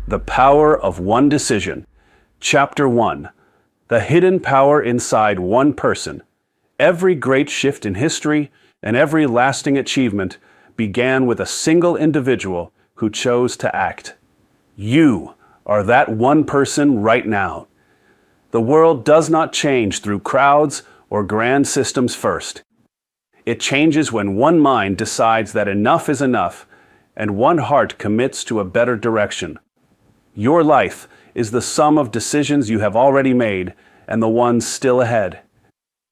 The Power of One Decision. Chapter 1. The Hidden Power Inside One Person. Every great shift in history and every lasting achievement began with a single individual who chose to act. You are that one person right now. The world does not change through crowds or grand systems first. It changes when one mind decides that enough is enough and one heart commits to a better direction. Your life is the sum of decisions you have already made and the ones still ahead.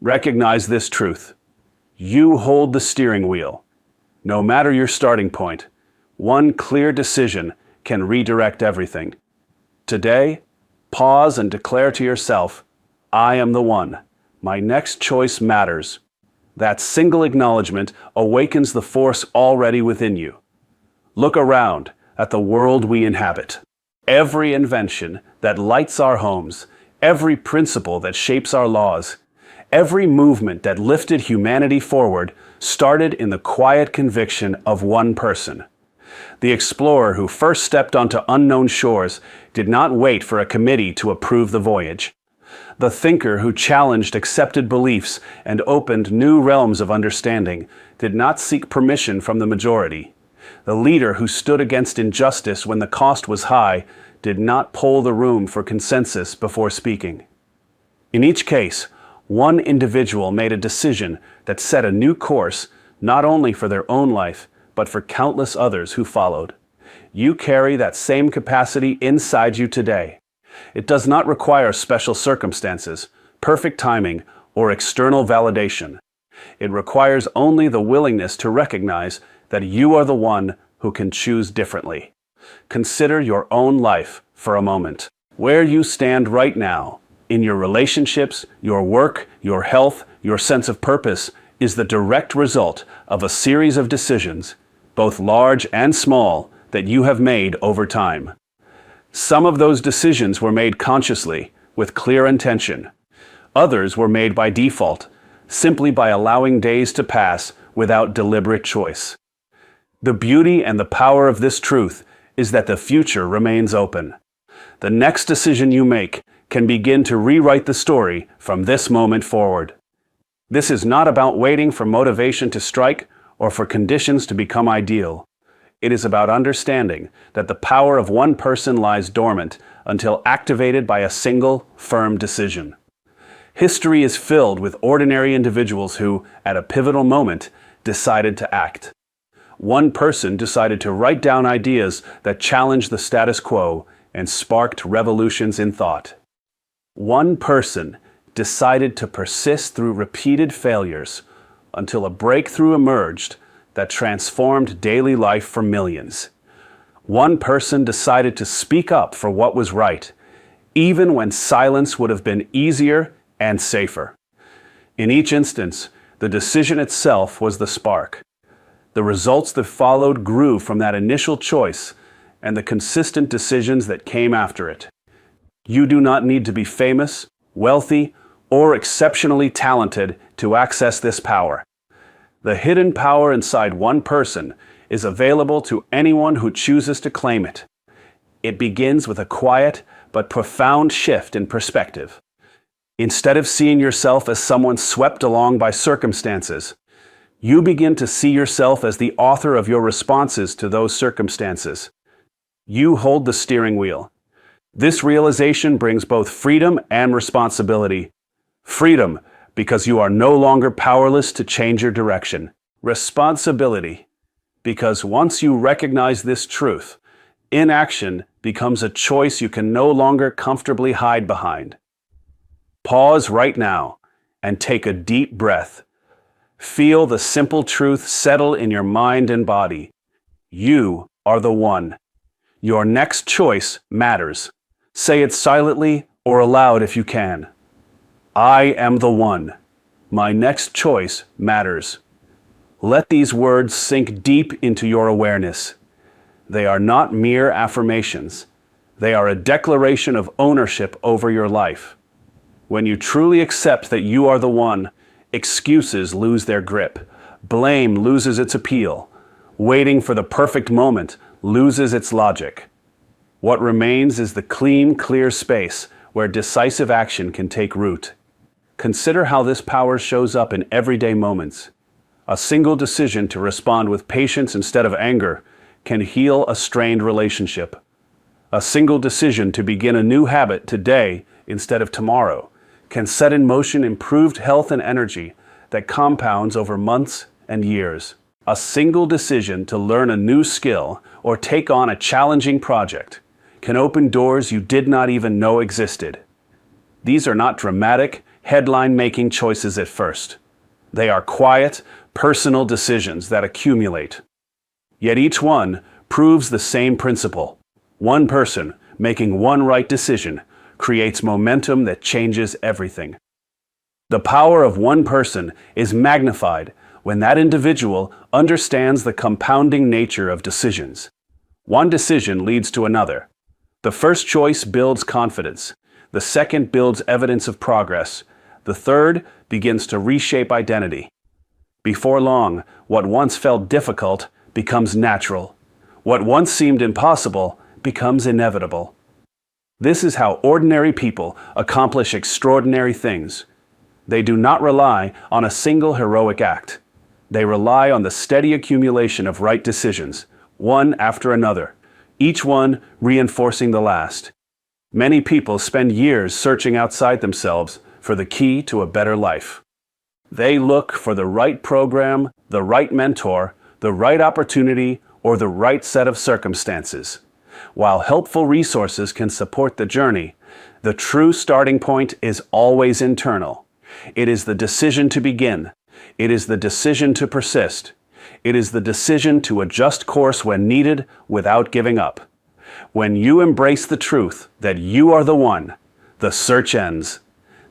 Recognize this truth. You hold the steering wheel. No matter your starting point, one clear decision can redirect everything. Today, pause and declare to yourself, I am the one. My next choice matters. That single acknowledgement awakens the force already within you. Look around at the world we inhabit. Every invention that lights our homes, every principle that shapes our laws, every movement that lifted humanity forward started in the quiet conviction of one person. The explorer who first stepped onto unknown shores did not wait for a committee to approve the voyage. The thinker who challenged accepted beliefs and opened new realms of understanding did not seek permission from the majority. The leader who stood against injustice when the cost was high did not poll the room for consensus before speaking. In each case, one individual made a decision that set a new course not only for their own life, but for countless others who followed. You carry that same capacity inside you today. It does not require special circumstances, perfect timing, or external validation. It requires only the willingness to recognize that you are the one who can choose differently. Consider your own life for a moment. Where you stand right now, in your relationships, your work, your health, your sense of purpose, is the direct result of a series of decisions, both large and small, that you have made over time. Some of those decisions were made consciously, with clear intention. Others were made by default, simply by allowing days to pass without deliberate choice. The beauty and the power of this truth is that the future remains open. The next decision you make can begin to rewrite the story from this moment forward. This is not about waiting for motivation to strike or for conditions to become ideal. It is about understanding that the power of one person lies dormant until activated by a single, firm decision. History is filled with ordinary individuals who, at a pivotal moment, decided to act. One person decided to write down ideas that challenged the status quo and sparked revolutions in thought. One person decided to persist through repeated failures until a breakthrough emerged that transformed daily life for millions. One person decided to speak up for what was right, even when silence would have been easier and safer. In each instance, the decision itself was the spark. The results that followed grew from that initial choice and the consistent decisions that came after it. You do not need to be famous, wealthy, or exceptionally talented to access this power. The hidden power inside one person is available to anyone who chooses to claim it. It begins with a quiet but profound shift in perspective. Instead of seeing yourself as someone swept along by circumstances, you begin to see yourself as the author of your responses to those circumstances. You hold the steering wheel. This realization brings both freedom and responsibility. Freedom, because you are no longer powerless to change your direction. Responsibility, because once you recognize this truth, inaction becomes a choice you can no longer comfortably hide behind. Pause right now and take a deep breath. Feel the simple truth settle in your mind and body. You are the one. Your next choice matters. Say it silently or aloud if you can. I am the one. My next choice matters. Let these words sink deep into your awareness. They are not mere affirmations. They are a declaration of ownership over your life. When you truly accept that you are the one, excuses lose their grip. Blame loses its appeal. Waiting for the perfect moment loses its logic. What remains is the clean, clear space where decisive action can take root. Consider how this power shows up in everyday moments. A single decision to respond with patience instead of anger can heal a strained relationship. A single decision to begin a new habit today instead of tomorrow can set in motion improved health and energy that compounds over months and years. A single decision to learn a new skill or take on a challenging project can open doors you did not even know existed. These are not dramatic, headline-making choices at first. They are quiet, personal decisions that accumulate. Yet each one proves the same principle. One person making one right decision creates momentum that changes everything. The power of one person is magnified when that individual understands the compounding nature of decisions. One decision leads to another. The first choice builds confidence. The second builds evidence of progress. The third begins to reshape identity. Before long, what once felt difficult becomes natural. What once seemed impossible becomes inevitable. This is how ordinary people accomplish extraordinary things. They do not rely on a single heroic act. They rely on the steady accumulation of right decisions, one after another, each one reinforcing the last. Many people spend years searching outside themselves for the key to a better life. They look for the right program, the right mentor, the right opportunity, or the right set of circumstances. While helpful resources can support the journey, the true starting point is always internal. It is the decision to begin. It is the decision to persist. It is the decision to adjust course when needed without giving up. When you embrace the truth that you are the one, the search ends.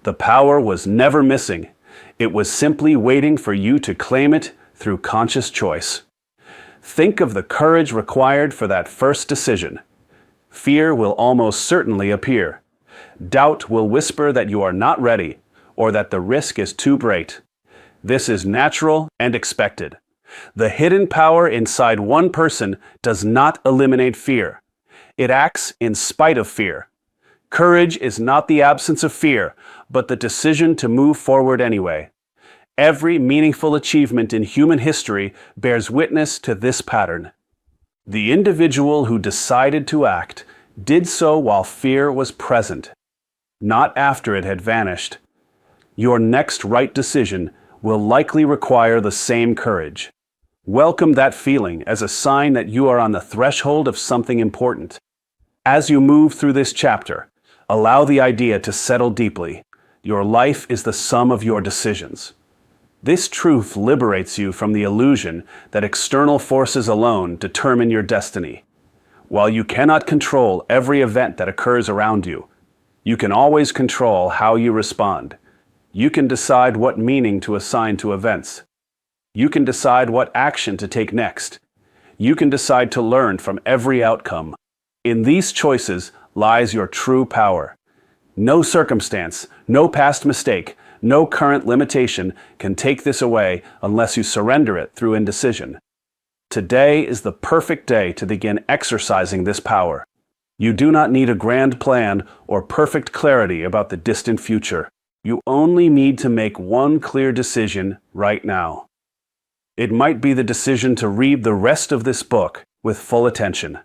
The power was never missing. It was simply waiting for you to claim it through conscious choice. Think of the courage required for that first decision. Fear will almost certainly appear. Doubt will whisper that you are not ready or that the risk is too great. This is natural and expected. The hidden power inside one person does not eliminate fear. It acts in spite of fear. Courage is not the absence of fear, but the decision to move forward anyway. Every meaningful achievement in human history bears witness to this pattern. The individual who decided to act did so while fear was present, not after it had vanished. Your next right decision will likely require the same courage. Welcome that feeling as a sign that you are on the threshold of something important. As you move through this chapter, allow the idea to settle deeply. Your life is the sum of your decisions. This truth liberates you from the illusion that external forces alone determine your destiny. While you cannot control every event that occurs around you, you can always control how you respond. You can decide what meaning to assign to events. You can decide what action to take next. You can decide to learn from every outcome. In these choices lies your true power. No circumstance, no past mistake, no current limitation can take this away unless you surrender it through indecision. Today is the perfect day to begin exercising this power. You do not need a grand plan or perfect clarity about the distant future. You only need to make one clear decision right now. It might be the decision to read the rest of this book with full attention.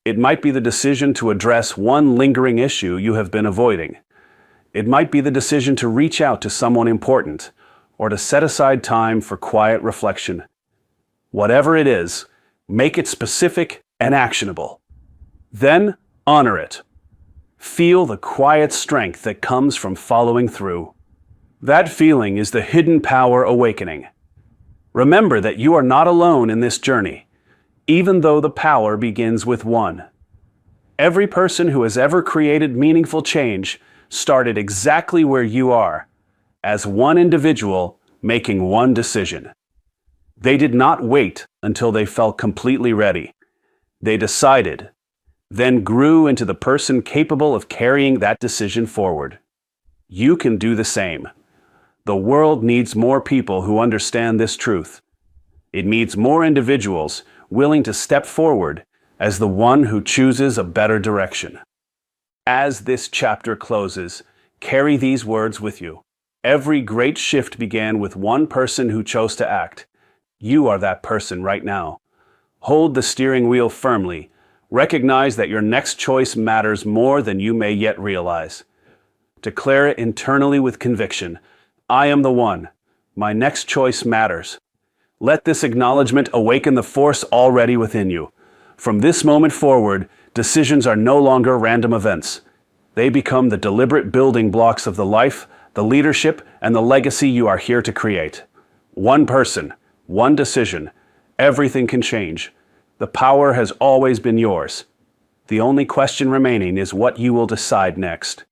It might be the decision to address one lingering issue you have been avoiding. It might be the decision to reach out to someone important or to set aside time for quiet reflection. Whatever it is, make it specific and actionable. Then honor it. Feel the quiet strength that comes from following through. That feeling is the hidden power awakening. Remember that you are not alone in this journey, even though the power begins with one. Every person who has ever created meaningful change started exactly where you are, as one individual making one decision. They did not wait until they felt completely ready. They decided, then grew into the person capable of carrying that decision forward. You can do the same. The world needs more people who understand this truth. It needs more individuals willing to step forward, as the one who chooses a better direction. As this chapter closes, carry these words with you. Every great shift began with one person who chose to act. You are that person right now. Hold the steering wheel firmly. Recognize that your next choice matters more than you may yet realize. Declare it internally with conviction. I am the one. My next choice matters. Let this acknowledgement awaken the force already within you. From this moment forward, decisions are no longer random events. They become the deliberate building blocks of the life, the leadership, and the legacy you are here to create. One person, one decision, everything can change. The power has always been yours. The only question remaining is what you will decide next.